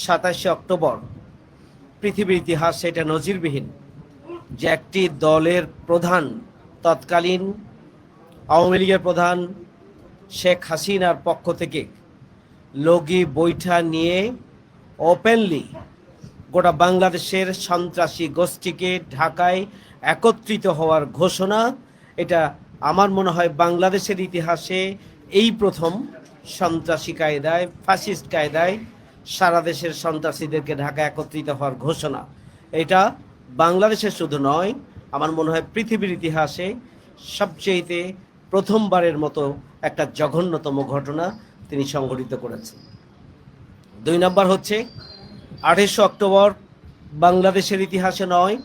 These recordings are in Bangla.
27 অক্টোবর পৃথিবীর ইতিহাসে এটা নজিরবিহীন যে একটি দলের প্রধান, তৎকালীন আওয়ামী লীগের প্রধান শেখ হাসিনার পক্ষ থেকে লগি বৈঠা নিয়ে ওপেনলি গোটা বাংলাদেশের সন্ত্রাসী গোষ্ঠীকে ঢাকায় একত্রিত হওয়ার ঘোষণা, এটা আমার মনে হয় বাংলাদেশের ইতিহাসে এই প্রথম সন্ত্রাসী কায়দায়, ফ্যাসিস্ট কায়দায় সারা দেশের সন্ত্রাসীদেরকে ঢাকা একত্রিত হওয়ার ঘোষণা। এটা বাংলাদেশের শুধু নয়, আমার মনে হয় পৃথিবীর ইতিহাসে সবচেয়েতে প্রথমবারের মতো একটা জঘন্যতম ঘটনা তিনি সংঘটিত করেছেন। 2 নম্বর হচ্ছে 28 অক্টোবর বাংলাদেশের ইতিহাসে নয়,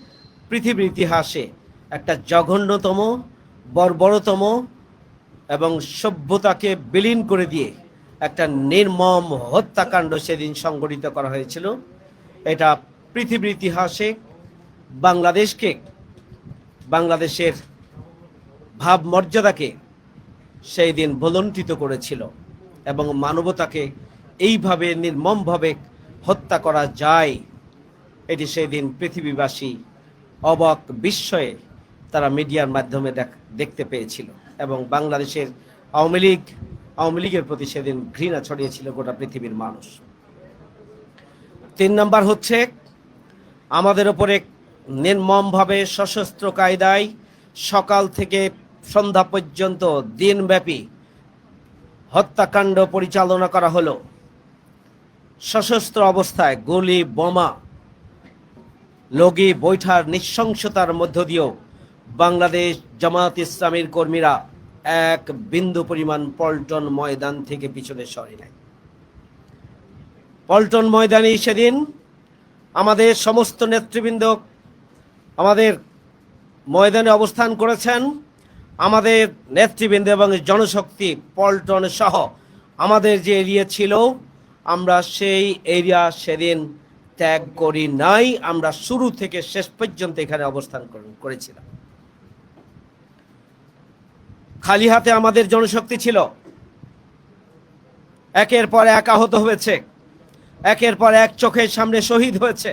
পৃথিবীর ইতিহাসে একটা জঘন্যতম, বর্বরতম এবং সভ্যতাকে বিলীন করে দিয়ে একটা নির্মম হত্যাকাণ্ড সেদিন সংঘটিত করা হয়েছিল। এটা পৃথিবীর ইতিহাসে বাংলাদেশকে, বাংলাদেশের ভাবমর্যাদাকে সেই দিন ভুলুণ্ঠিত করেছিল এবং মানবতাকে এইভাবে নির্মমভাবে হত্যা করা যায়, এটি সেই দিন পৃথিবীবাসী অবাক বিস্ময়ে তারা মিডিয়ার মাধ্যমে দেখতে পেয়েছিল এবং বাংলাদেশের আওয়ামী লীগের প্রতি সেদিন ঘৃণা ছড়িয়েছিল গোটা পৃথিবীর মানুষ। 3 নম্বর হচ্ছে আমাদের ওপরে নির্মমভাবে সশস্ত্র কায়দায় সকাল থেকে সন্ধ্যা পর্যন্ত দিনব্যাপী হত্যাকাণ্ড পরিচালনা করা হলো। সশস্ত্র অবস্থায় গুলি, বোমা, লগি বৈঠার নৃশংসতার মধ্য দিয়েও বাংলাদেশ জামায়াত ইসলামীর কর্মীরা এক বিন্দু পরিমাণ পল্টন ময়দান থেকে পিছনে সরে নাই। পল্টন ময়দানে সেদিন আমাদের সমস্ত নেতৃবৃন্দ আমাদের ময়দানে অবস্থান করেছেন। আমাদের নেতৃবৃন্দ এবং জনশক্তি পল্টন সহ আমাদের যে এরিয়া ছিল, আমরা সেই এরিয়া সেদিন ত্যাগ করি নাই। আমরা শুরু থেকে শেষ পর্যন্ত এখানে অবস্থান করেছিলাম। খালি হাতে আমাদের জনশক্তি ছিল, একের পর এক আহত হয়েছে, একের পর এক চোখের সামনে শহীদ হয়েছে,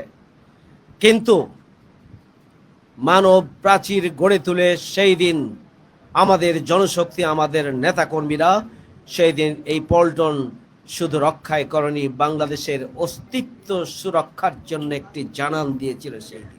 কিন্তু মানব প্রাচীর গড়ে তুলে সেই দিন আমাদের জনশক্তি, আমাদের নেতাকর্মীরা সেই দিন এই পল্টন শুধু রক্ষায় করেনি, বাংলাদেশের অস্তিত্ব সুরক্ষার জন্য একটি জানান দিয়েছিল সেই দিন।